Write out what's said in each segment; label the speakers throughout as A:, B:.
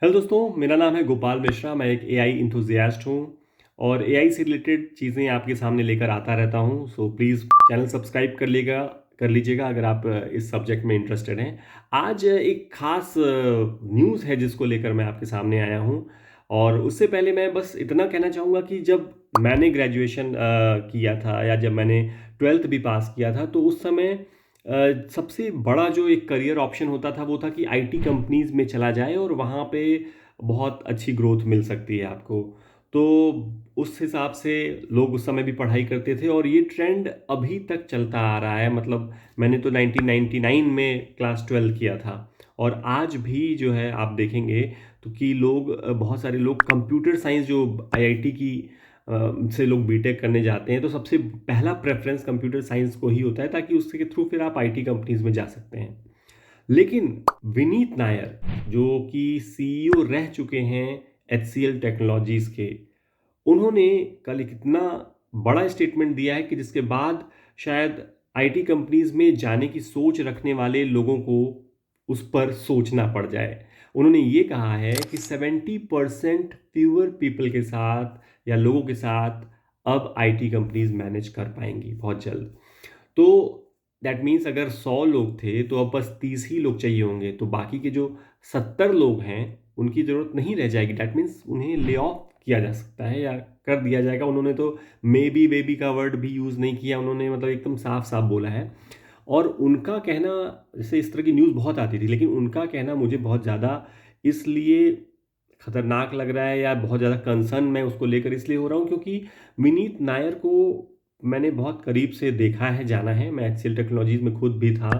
A: Hello दोस्तों, मेरा नाम है गोपाल मिश्रा। मैं एक एआई इंथुजियास्ट हूँ और एआई से रिलेटेड चीज़ें आपके सामने लेकर आता रहता हूँ। सो प्लीज़ चैनल सब्सक्राइब कर लीजिएगा अगर आप इस सब्जेक्ट में इंटरेस्टेड हैं। आज एक ख़ास न्यूज़ है जिसको लेकर मैं आपके सामने आया हूँ। और उससे पहले मैं बस इतना कहना चाहूँगा कि जब मैंने ग्रेजुएशन किया था या जब मैंने 12th भी पास किया था, तो उस समय सबसे बड़ा जो एक करियर ऑप्शन होता था वो था कि आईटी कंपनीज़ में चला जाए और वहाँ पे बहुत अच्छी ग्रोथ मिल सकती है आपको। तो उस हिसाब से लोग उस समय भी पढ़ाई करते थे और ये ट्रेंड अभी तक चलता आ रहा है। मतलब मैंने तो 1999 में क्लास 12 किया था और आज भी जो है आप देखेंगे तो कि लोग बहुत सारे लोग कंप्यूटर साइंस जो आईआईटी की से लोग बीटेक करने जाते हैं, तो सबसे पहला प्रेफ़रेंस कंप्यूटर साइंस को ही होता है ताकि उसके थ्रू फिर आप आईटी कंपनीज़ में जा सकते हैं। लेकिन विनीत नायर जो कि सीईओ रह चुके हैं एचसीएल टेक्नोलॉजीज़ के, उन्होंने कल एक इतना बड़ा स्टेटमेंट दिया है कि जिसके बाद शायद आईटी कंपनीज़ में जाने की सोच रखने वाले लोगों को उस पर सोचना पड़ जाए। उन्होंने ये कहा है कि 70% फ्यूअर पीपल के साथ या लोगों के साथ अब आईटी कंपनीज़ मैनेज कर पाएँगी बहुत जल्द। तो दैट मीन्स अगर 100 लोग थे तो अब बस 30 ही लोग चाहिए होंगे, तो बाकी के जो 70 लोग हैं उनकी ज़रूरत नहीं रह जाएगी। दैट मीन्स उन्हें ले ऑफ किया जा सकता है या कर दिया जाएगा। उन्होंने तो मे बी बेबी का वर्ड भी यूज़ नहीं किया, उन्होंने मतलब एकदम साफ-साफ बोला है। और उनका कहना, जैसे इस तरह की न्यूज़ बहुत आती थी, लेकिन उनका कहना मुझे बहुत ज़्यादा इसलिए खतरनाक लग रहा है या बहुत ज़्यादा कंसर्न मैं उसको लेकर इसलिए हो रहा हूँ क्योंकि विनीत नायर को मैंने बहुत करीब से देखा है, जाना है। मैं एचसीएल टेक्नोलॉजीज़ में खुद भी था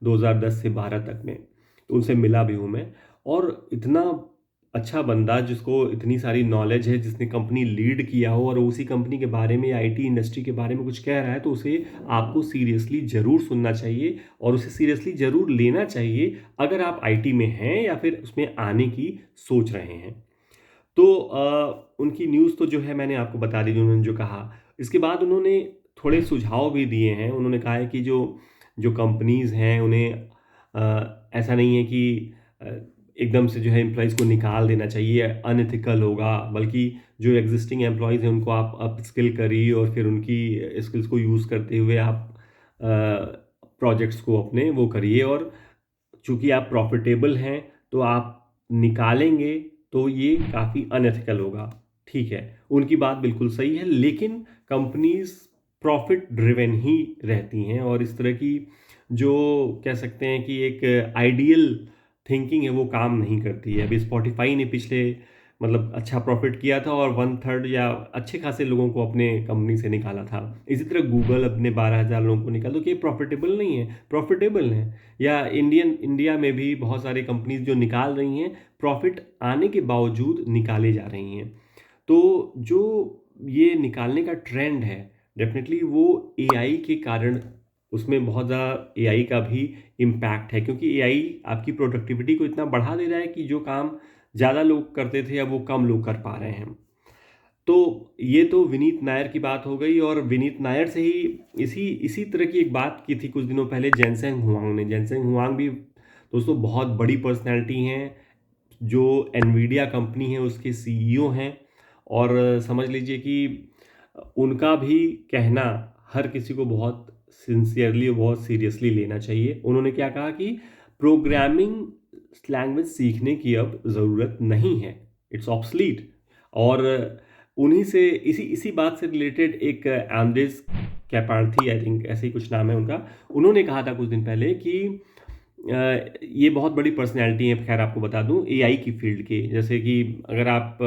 A: 2010 से 12 तक में, तो उनसे मिला भी हूँ मैं। और इतना अच्छा बंदा जिसको इतनी सारी नॉलेज है, जिसने कंपनी लीड किया हो और उसी कंपनी के बारे में, आईटी इंडस्ट्री के बारे में कुछ कह रहा है, तो उसे आपको सीरियसली ज़रूर सुनना चाहिए और उसे सीरियसली ज़रूर लेना चाहिए अगर आप आईटी में हैं या फिर उसमें आने की सोच रहे हैं। तो उनकी न्यूज़ तो जो है मैंने आपको बता दी, उन्होंने जो कहा। इसके बाद उन्होंने थोड़े सुझाव भी दिए हैं। उन्होंने कहा है कि जो जो कंपनीज़ हैं उन्हें ऐसा नहीं है कि अ, एकदम से जो है एम्प्लॉइज़ को निकाल देना चाहिए, अनएथिकल होगा, बल्कि जो एक्जिस्टिंग एम्प्लॉइज़ हैं उनको आप अपस्किल करिए और फिर उनकी स्किल्स को यूज़ करते हुए आप प्रोजेक्ट्स को अपने वो करिए। और चूँकि आप प्रॉफ़िटेबल हैं, तो आप निकालेंगे तो ये काफ़ी अनएथिकल होगा। ठीक है, उनकी बात बिल्कुल सही है, लेकिन कंपनीज़ प्रॉफ़िट ड्रिवन ही रहती हैं और इस तरह की जो कह सकते हैं कि एक आइडियल थिंकिंग है, वो काम नहीं करती है। अभी स्पॉटिफ़ाई ने पिछले मतलब अच्छा प्रॉफ़िट किया था और 1/3 या अच्छे खासे लोगों को अपने कंपनी से निकाला था। इसी तरह गूगल अपने 12,000 लोगों को निकाला, तो ये प्रॉफ़िटेबल नहीं है, प्रॉफ़िटेबल हैं। या इंडिया में भी बहुत सारी कंपनीज़ जो निकाल रही हैं, प्रॉफ़िट आने के बावजूद निकाले जा रही हैं। तो जो ये निकालने का ट्रेंड है, डेफ़िनेटली वो एआई के कारण उसमें बहुत ज़्यादा एआई का भी इम्पैक्ट है, क्योंकि एआई आपकी प्रोडक्टिविटी को इतना बढ़ा दे रहा है कि जो काम ज़्यादा लोग करते थे, अब वो कम लोग कर पा रहे हैं। तो ये तो विनीत नायर की बात हो गई और विनीत नायर से ही इसी इसी तरह की एक बात की थी कुछ दिनों पहले जेनसेंग हुआंग ने। जेनसेंग हुआंग भी दोस्तों बहुत बड़ी पर्सनैलिटी हैं, जो एनवीडिया कंपनी है उसके सीईओ हैं। और समझ लीजिए कि उनका भी कहना हर किसी को बहुत सिंसियरली और बहुत सीरियसली लेना चाहिए। उन्होंने क्या कहा कि प्रोग्रामिंग लैंग्वेज सीखने की अब ज़रूरत नहीं है, इट्स ऑब्सलीट। और उन्हीं से इसी इसी बात से रिलेटेड एक एंड्रेस कैपार्थी, आई थिंक ऐसे ही कुछ नाम है उनका, उन्होंने कहा था कुछ दिन पहले कि ये बहुत बड़ी पर्सनैलिटी है, खैर आपको बता दूं, एआई की फील्ड के। जैसे कि अगर आप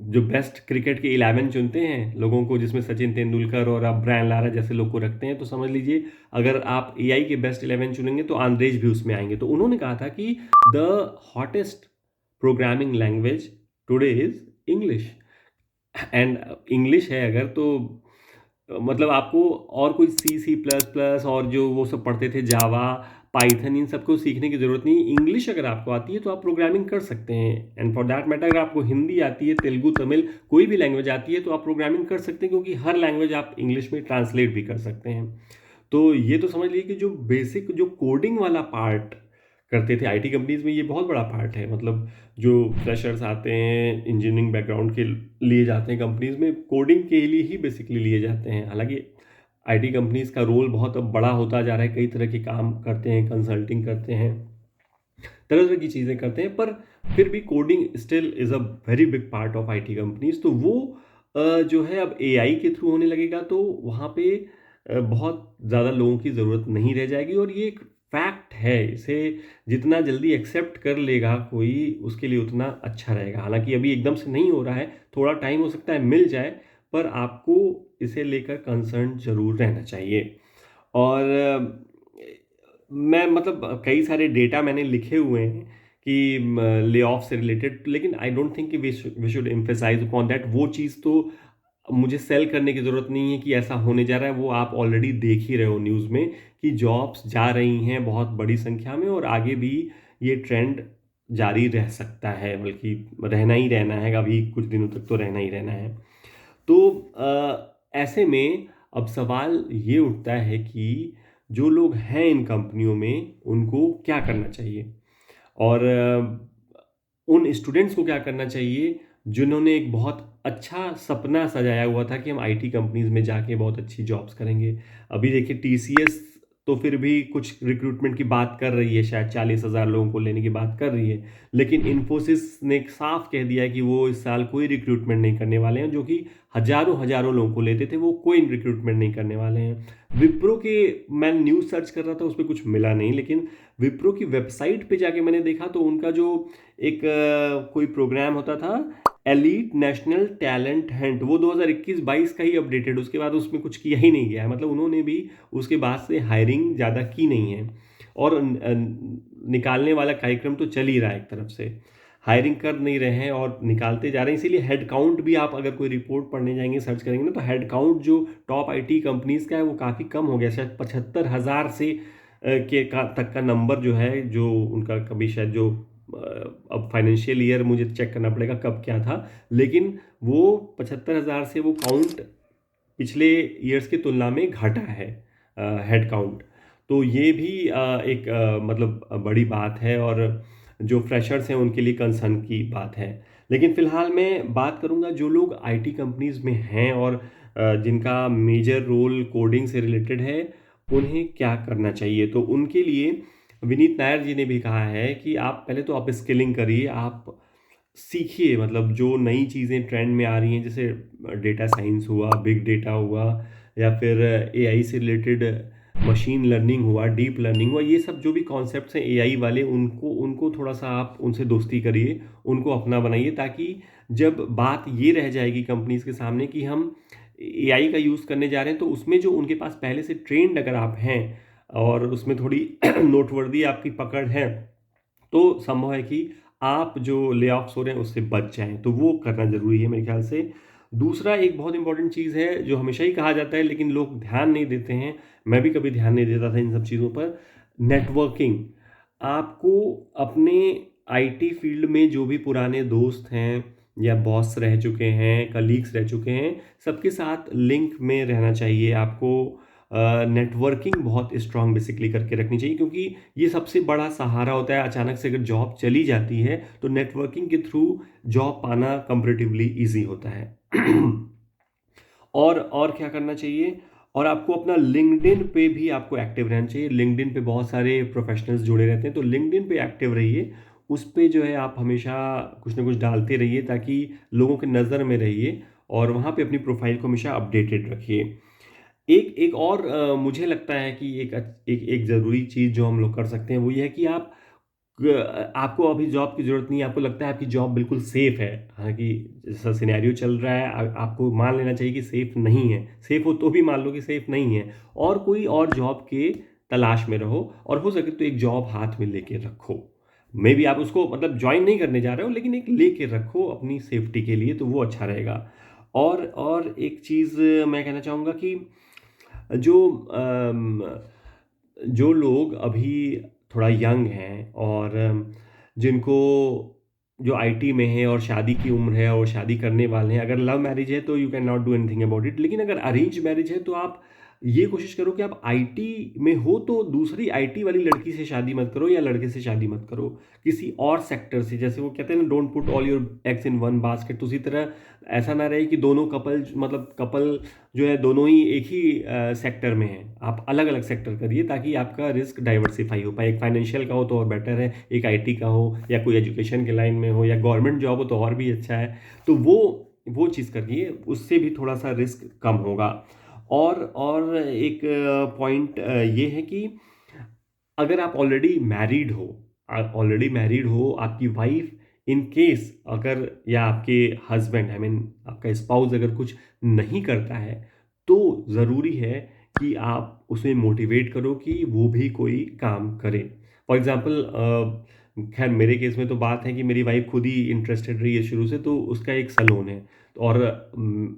A: जो बेस्ट क्रिकेट के 11 चुनते हैं लोगों को, जिसमें सचिन तेंदुलकर और आप ब्रायन लारा जैसे लोग को रखते हैं, तो समझ लीजिए अगर आप एआई के बेस्ट 11 चुनेंगे तो आंद्रेज भी उसमें आएंगे। तो उन्होंने कहा था कि the hottest programming language today is English. And English है अगर, तो मतलब आपको और कोई सी सी प्लस प्लस और जो वो सब पढ़ते थे, जावा, पाइथन, इन सबको सीखने की ज़रूरत नहीं। इंग्लिश अगर आपको आती है तो आप प्रोग्रामिंग कर सकते हैं। एंड फॉर दैट मैटर अगर आपको हिंदी आती है, तेलुगु, तमिल, कोई भी लैंग्वेज आती है तो आप प्रोग्रामिंग कर सकते हैं, क्योंकि हर लैंग्वेज आप इंग्लिश में ट्रांसलेट भी कर सकते हैं। तो ये तो समझ लीजिए कि जो बेसिक जो कोडिंग वाला पार्ट करते थे। आईटी कंपनीज़ में ये बहुत बड़ा पार्ट है, मतलब जो फ्रेशर्स आते हैं, इंजीनियरिंग बैकग्राउंड के लिए जाते हैं कंपनीज़ में, कोडिंग के लिए ही बेसिकली लिए जाते हैं। हालाँकि आईटी कंपनीज़ का रोल बहुत अब बड़ा होता जा रहा है, कई तरह के काम करते हैं, कंसल्टिंग करते हैं, तरह-तरह की चीज़ें करते हैं, पर फिर भी coding still is a very big part of IT companies. तो वो जो है अब एआई के थ्रू होने लगेगा, तो वहाँ पे बहुत ज़्यादा लोगों की ज़रूरत नहीं रह जाएगी, और ये एक फैक्ट है। इसे जितना जल्दी एक्सेप्ट कर लेगा कोई, उसके लिए उतना अच्छा रहेगा। हालाँकि अभी एकदम से नहीं हो रहा है, थोड़ा टाइम हो सकता है मिल जाए, पर आपको इसे लेकर कंसर्न ज़रूर रहना चाहिए। और मैं मतलब कई सारे डेटा मैंने लिखे हुए हैं कि ले-ऑफ से रिलेटेड, लेकिन आई डोंट थिंक कि we should emphasise upon that. वो चीज़ तो मुझे सेल करने की ज़रूरत नहीं है कि ऐसा होने जा रहा है, वो आप ऑलरेडी देख ही रहे हो न्यूज़ में कि जॉब्स जा रही हैं बहुत बड़ी संख्या में, और आगे भी ये ट्रेंड जारी रह सकता है, बल्कि रहना ही रहना है, अभी कुछ दिनों तक तो रहना ही रहना है। तो ऐसे में अब सवाल ये उठता है कि जो लोग हैं इन कंपनियों में, उनको क्या करना चाहिए? और उन स्टूडेंट्स को क्या करना चाहिए, जिन्होंने एक बहुत अच्छा सपना सजाया हुआ था कि हम आईटी कंपनीज़ में जाके बहुत अच्छी जॉब्स करेंगे। अभी देखिए टीसीएस तो फिर भी कुछ रिक्रूटमेंट की बात कर रही है, शायद 40,000 लोगों को लेने की बात कर रही है। लेकिन इन्फोसिस ने साफ कह दिया है कि वो इस साल कोई रिक्रूटमेंट नहीं करने वाले हैं, जो कि हज़ारों-हज़ारों लोगों को लेते थे, वो कोई रिक्रूटमेंट नहीं करने वाले हैं। विप्रो के, मैं न्यूज़ सर्च कर रहा था, उसपे कुछ मिला नहीं, लेकिन विप्रो की वेबसाइट पे जाके मैंने देखा तो उनका जो एक कोई प्रोग्राम होता था, एलीट नेशनल टैलेंट हंट, वो 2021-22 का ही अपडेटेड, उसके बाद उसमें कुछ किया ही नहीं गया है। मतलब उन्होंने भी उसके बाद से हायरिंग ज़्यादा की नहीं है, और निकालने वाला कार्यक्रम तो चल ही रहा है एक तरफ से। हायरिंग कर नहीं रहे हैं और निकालते जा रहे हैं, इसीलिए हेड काउंट भी, आप अगर कोई रिपोर्ट पढ़ने जाएँगे, सर्च करेंगे ना, तो हेड काउंट जो टॉप आईटी कंपनीज़ का है, वो काफ़ी कम हो गया, शायद 75,000 से के का तक का नंबर जो है, जो उनका कभी शायद जो अब फाइनेंशियल ईयर मुझे चेक करना पड़ेगा कब क्या था, लेकिन वो 75,000 से वो काउंट पिछले ईयर्स की तुलना में घटा है, हेड काउंट। तो ये भी एक मतलब बड़ी बात है, और जो फ्रेशर्स हैं उनके लिए कंसर्न की बात है। लेकिन फ़िलहाल मैं बात करूँगा जो लोग आईटी कंपनीज़ में हैं, और जिनका मेजर रोल कोडिंग से रिलेटेड है, उन्हें क्या करना चाहिए? तो उनके लिए विनीत नायर जी ने भी कहा है कि आप पहले तो अपस्किलिंग करिए, आप सीखिए, मतलब जो नई चीज़ें ट्रेंड में आ रही हैं, जैसे डेटा साइंस हुआ, बिग डेटा हुआ, या फिर एआई से रिलेटेड मशीन लर्निंग हुआ, डीप लर्निंग हुआ, ये सब जो भी कॉन्सेप्ट्स हैं एआई वाले, उनको उनको थोड़ा-सा आप उनसे दोस्ती करिए, उनको अपना बनाइए, ताकि जब बात ये रह जाएगी कंपनीज़ के सामने कि हम एआई का यूज़ करने जा रहे हैं, तो उसमें जो उनके पास पहले से ट्रेंड अगर आप हैं, और उसमें थोड़ी नोटवर्दी आपकी पकड़ है, तो संभव है कि आप जो ले-ऑफ्स हो रहे हैं उससे बच जाएँ, तो वो करना ज़रूरी है मेरे ख़्याल से। दूसरा एक बहुत इम्पोर्टेंट चीज़ है, जो हमेशा ही कहा जाता है लेकिन लोग ध्यान नहीं देते हैं, मैं भी कभी ध्यान नहीं देता था इन सब चीज़ों पर, नेटवर्किंग। आपको अपने आईटी फ़ील्ड में जो भी पुराने दोस्त हैं, या बॉस रह चुके हैं, कलीग्स रह चुके हैं, सबके साथ लिंक में रहना चाहिए आपको। नेटवर्किंग बहुत स्ट्रॉन्ग बेसिकली करके रखनी चाहिए, क्योंकि ये सबसे बड़ा सहारा होता है। अचानक से अगर जॉब चली जाती है, तो नेटवर्किंग के थ्रू जॉब पाना कंपैरेटिवली ईज़ी होता है। और क्या करना चाहिए? और आपको अपना लिंक्डइन पे भी आपको एक्टिव रहना चाहिए। लिंक्डइन पे बहुत सारे प्रोफ़ेशनल्स जुड़े रहते हैं, तो लिंक्डइन पे एक्टिव रहिए। उस पे जो है आप हमेशा कुछ न कुछ डालते रहिए, ताकि लोगों की नज़र में रहिए, और वहाँ पे अपनी प्रोफ़ाइल को हमेशा अपडेटेड रखिए। एक एक और मुझे लगता है कि एक ज़रूरी चीज़ जो हम लोग कर सकते हैं, वो ये है कि आपको अभी जॉब की ज़रूरत नहीं है, आपको लगता है आपकी जॉब बिल्कुल सेफ़ है। हालाँकि जैसा सिनेरियो चल रहा है, आपको मान लेना चाहिए कि सेफ़ नहीं है। सेफ़ हो तो भी मान लो कि सेफ़ नहीं है, और कोई और जॉब के तलाश में रहो, और हो सके तो एक जॉब हाथ में लेके रखो। मेबी आप उसको मतलब जॉइन नहीं करने जा रहे हो, लेकिन एक लेके रखो अपनी सेफ्टी के लिए, तो वो अच्छा रहेगा। और एक चीज़ मैं कहना चाहूँगा कि जो जो लोग अभी थोड़ा यंग हैं, और जिनको जो आईटी में है और शादी की उम्र है और शादी करने वाले हैं, अगर लव मैरिज है तो you can not do anything about it, लेकिन अगर अरेंज मैरिज है तो आप ये कोशिश करो कि आप आईटी में हो तो दूसरी आईटी वाली लड़की से शादी मत करो या लड़के से शादी मत करो, किसी और सेक्टर से। जैसे वो कहते हैं ना, don't put all your eggs in one basket. तो उसी तरह ऐसा ना रहे कि दोनों कपल, मतलब कपल जो है दोनों ही एक ही सेक्टर में है। आप अलग अलग सेक्टर करिए ताकि आपका रिस्क डाइवर्सिफाई हो पाए। एक फाइनेंशियल का हो तो और बेटर है, एक आईटी का हो या कोई एजुकेशन के लाइन में हो या गवर्नमेंट जॉब हो तो और भी अच्छा है। तो वो चीज़ करिए, उससे भी थोड़ा सा रिस्क कम होगा। और एक पॉइंट ये है कि अगर आप ऑलरेडी मैरिड हो, आपकी वाइफ इन केस अगर, या आपके हस्बैंड, आई मीन आपका स्पाउस अगर कुछ नहीं करता है, तो ज़रूरी है कि आप उसे मोटिवेट करो कि वो भी कोई काम करे। फॉर एग्जांपल, खैर मेरे केस में तो बात है कि मेरी वाइफ खुद ही इंटरेस्टेड रही है शुरू से, तो उसका एक सैलून है और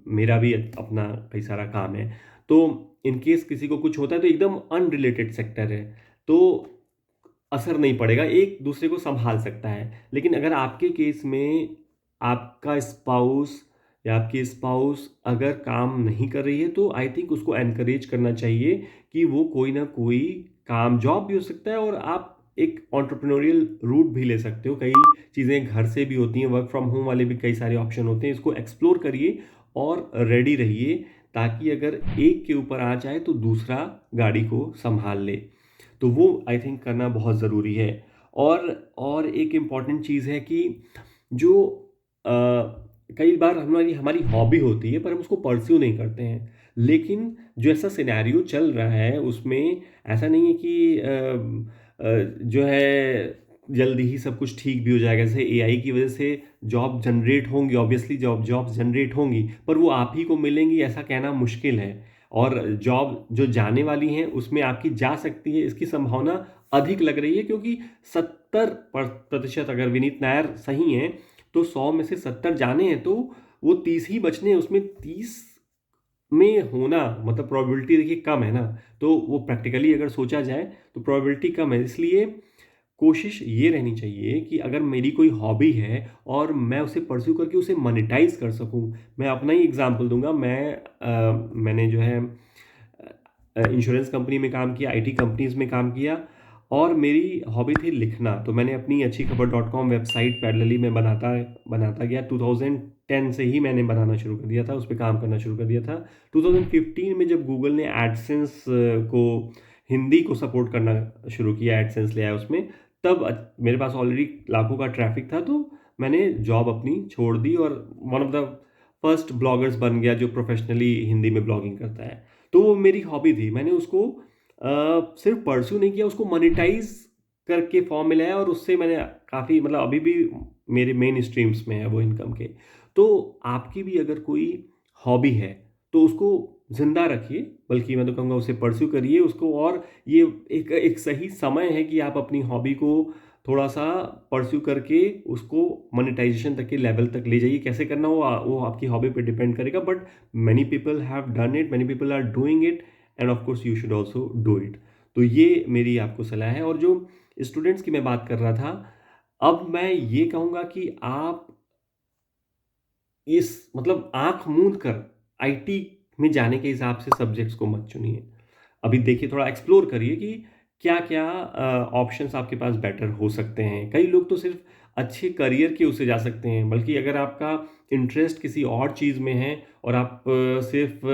A: मेरा भी अपना कई सारा काम है। तो इन केस किसी को कुछ होता है तो एकदम अनरिलेटेड सेक्टर है, तो असर नहीं पड़ेगा, एक दूसरे को संभाल सकता है। लेकिन अगर आपके केस में आपका स्पाउस या आपकी स्पाउस अगर काम नहीं कर रही है, तो आई थिंक उसको एनकरेज करना चाहिए कि वो कोई ना कोई काम, जॉब भी हो सकता है और आप एक एंटरप्रेन्योरियल रूट भी ले सकते हो। कई चीज़ें घर से भी होती हैं, वर्क फ्रॉम होम वाले भी कई सारे ऑप्शन होते हैं। इसको एक्सप्लोर करिए और रेडी रहिए, ताकि अगर एक के ऊपर आ जाए तो दूसरा गाड़ी को संभाल ले। तो वो आई थिंक करना बहुत ज़रूरी है। और एक इम्पॉर्टेंट चीज़ है कि जो अ, कई बार हमारी हमारी हॉबी होती है पर हम उसको परस्यू नहीं करते हैं। लेकिन जो ऐसा सिनेरियो चल रहा है उसमें ऐसा नहीं है कि जो है जल्दी ही सब कुछ ठीक भी हो जाएगा। जैसे एआई की वजह से जॉब जनरेट होंगी, ऑब्वियसली जॉब्स जनरेट होंगी, पर वो आप ही को मिलेंगी ऐसा कहना मुश्किल है। और जॉब जो जाने वाली हैं उसमें आपकी जा सकती है, इसकी संभावना अधिक लग रही है, क्योंकि 70% अगर विनीत नायर सही हैं तो 100 में से 70 जाने हैं, तो वो 30 ही बचने हैं। उसमें 30 में होना मतलब प्रोबेबिलिटी देखिए कम है ना। तो वो प्रैक्टिकली अगर सोचा जाए तो प्रोबेबिलिटी कम है। इसलिए कोशिश ये रहनी चाहिए कि अगर मेरी कोई हॉबी है और मैं उसे परस्यू करके उसे मोनेटाइज कर सकूं। मैं अपना ही एग्जांपल दूंगा। मैंने जो है इंश्योरेंस कंपनी में काम किया, आईटी कंपनीज में काम किया, और मेरी हॉबी थी लिखना। तो मैंने अपनी अच्छी खबर .com वेबसाइट पैरेलली में बनाता बनाता गया। 2010 से ही मैंने बनाना शुरू कर दिया था, उस पर काम करना शुरू कर दिया था। 2015 में जब गूगल ने एडसेंस को हिंदी को सपोर्ट करना शुरू किया, एडसेंस ले आया उसमें, तब मेरे पास ऑलरेडी लाखों का ट्रैफिक था। तो मैंने जॉब अपनी छोड़ दी और one of the first bloggers बन गया जो प्रोफेशनली हिंदी में ब्लॉगिंग करता है। तो वो मेरी हॉबी थी, मैंने उसको सिर्फ परस्यू नहीं किया, उसको मोनेटाइज करके फॉर्म में लाया, और उससे मैंने काफ़ी, मतलब अभी भी मेरे मेन स्ट्रीम्स में है वो इनकम के। तो आपकी भी अगर कोई हॉबी है तो उसको जिंदा रखिए, बल्कि मैं तो कहूँगा उसे परस्यू करिए उसको। और ये एक एक सही समय है कि आप अपनी हॉबी को थोड़ा सा परस्यू करके उसको मोनेटाइजेशन तक के लेवल तक ले जाइए। कैसे करना हो वो आपकी हॉबी पे डिपेंड करेगा, but many people have done it, many people are doing it, and of course you should also do it. तो ये मेरी आपको सलाह है। और जो स्टूडेंट्स की मैं बात कर रहा था, अब मैं ये कहूँगा कि आप इस मतलब आंख मूंद कर आईटी में जाने के हिसाब से सब्जेक्ट्स को मत चुनिए। अभी देखिए, थोड़ा एक्सप्लोर करिए कि क्या क्या ऑप्शंस आपके पास बेटर हो सकते हैं। कई लोग तो सिर्फ अच्छे करियर के उससे जा सकते हैं, बल्कि अगर आपका इंटरेस्ट किसी और चीज़ में है और आप सिर्फ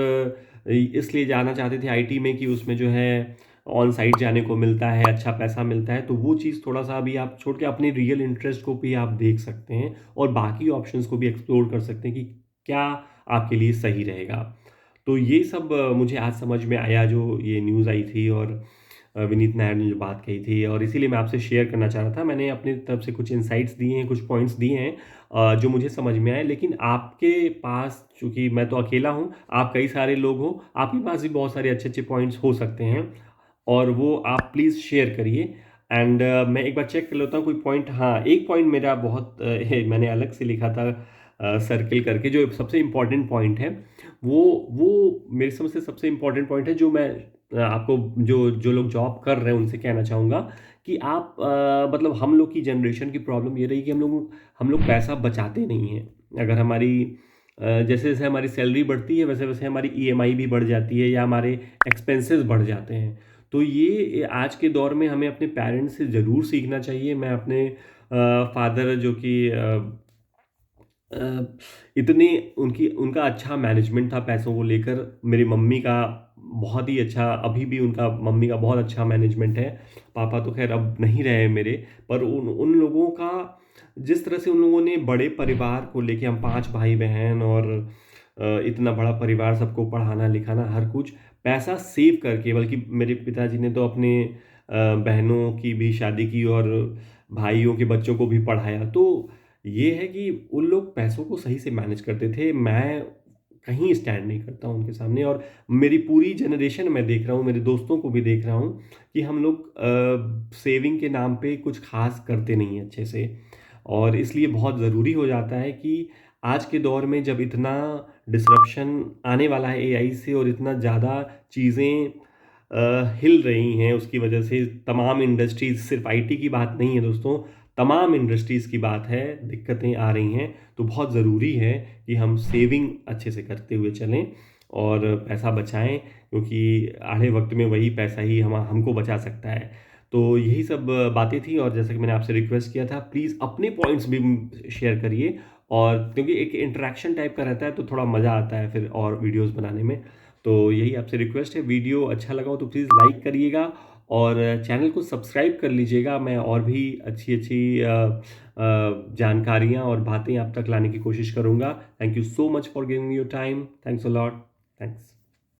A: इसलिए जाना चाहते थे आईटी में कि उसमें जो है ऑन साइट जाने को मिलता है, अच्छा पैसा मिलता है, तो वो चीज़ थोड़ा सा अभी आप छोड़ के अपने रियल इंटरेस्ट को भी आप देख सकते हैं और बाकी ऑप्शंस को भी एक्सप्लोर कर सकते हैं कि क्या आपके लिए सही रहेगा। तो ये सब मुझे आज समझ में आया, जो ये न्यूज़ आई थी और विनीत नायर ने जो बात कही थी, और इसीलिए मैं आपसे शेयर करना चाह रहा था। मैंने अपनी तरफ से कुछ इनसाइट्स दिए हैं, कुछ पॉइंट्स दिए हैं जो मुझे समझ में आए। लेकिन आपके पास, चूँकि मैं तो अकेला हूँ, आप कई सारे लोग हो, आपके पास भी बहुत सारे अच्छे-अच्छे पॉइंट्स हो सकते हैं, और वो आप प्लीज़ शेयर करिए। एंड मैं एक बार चेक कर लेता हूँ कोई पॉइंट। हाँ, एक पॉइंट मेरा बहुत मैंने अलग से लिखा था सर्किल करके, जो सबसे इम्पोर्टेंट पॉइंट है, वो मेरी समझ से सबसे इम्पोर्टेंट पॉइंट है, जो मैं आपको, जो जो लोग जॉब कर रहे हैं उनसे कहना चाहूँगा कि आप मतलब हम लोग की जनरेशन की प्रॉब्लम ये रही कि हम लोग पैसा बचाते नहीं हैं। अगर हमारी जैसे-जैसे हमारी सैलरी बढ़ती है वैसे-वैसे हमारी ईएमआई भी बढ़ जाती है या हमारे एक्सपेंसेस बढ़ जाते हैं। तो ये आज के दौर में हमें अपने पेरेंट्स से ज़रूर सीखना चाहिए। मैं अपने फादर जो कि अ, इतनी उनकी उनका अच्छा मैनेजमेंट था पैसों को लेकर। मेरी मम्मी का बहुत ही अच्छा, अभी भी उनका मम्मी का बहुत अच्छा मैनेजमेंट है। पापा तो ख़ैर अब नहीं रहे मेरे, पर उन उन लोगों का जिस तरह से उन लोगों ने बड़े परिवार को लेके, हम 5 भाई-बहन और इतना बड़ा परिवार, सबको पढ़ाना-लिखाना हर कुछ, पैसा सेव करके, बल्कि मेरे पिताजी ने तो अपने बहनों की भी शादी की और भाइयों के बच्चों को भी पढ़ाया। तो ये है कि उन लोग पैसों को सही से मैनेज करते थे। मैं कहीं स्टैंड नहीं करता हूँ उनके सामने, और मेरी पूरी जनरेशन मैं देख रहा हूँ, मेरे दोस्तों को भी देख रहा हूँ कि हम लोग सेविंग के नाम पे कुछ ख़ास करते नहीं हैं अच्छे से। और इसलिए बहुत ज़रूरी हो जाता है कि आज के दौर में जब इतना डिसरप्शन आने वाला है एआई से, और इतना ज़्यादा चीज़ें हिल रही हैं उसकी वजह से, तमाम इंडस्ट्रीज़, सिर्फ़ आईटी की बात नहीं है दोस्तों, तमाम इंडस्ट्रीज़ की बात है, दिक्कतें आ रही हैं। तो बहुत ज़रूरी है कि हम सेविंग अच्छे से करते हुए चलें और पैसा बचाएँ, क्योंकि आड़े वक़्त में वही पैसा ही हमको बचा सकता है। तो यही सब बातें थी, और जैसा कि मैंने आपसे रिक्वेस्ट किया था, प्लीज़ अपने पॉइंट्स भी शेयर करिए, और क्योंकि एक इंटरैक्शन टाइप का रहता है तो थोड़ा मज़ा आता है फिर और वीडियोज़ बनाने में। तो यही आपसे रिक्वेस्ट है। वीडियो अच्छा लगा हो तो प्लीज़ लाइक करिएगा और चैनल को सब्सक्राइब कर लीजिएगा। मैं और भी अच्छी-अच्छी जानकारियाँ और बातें आप तक लाने की कोशिश करूँगा। Thank you so much for giving your time. Thanks a lot. Thanks.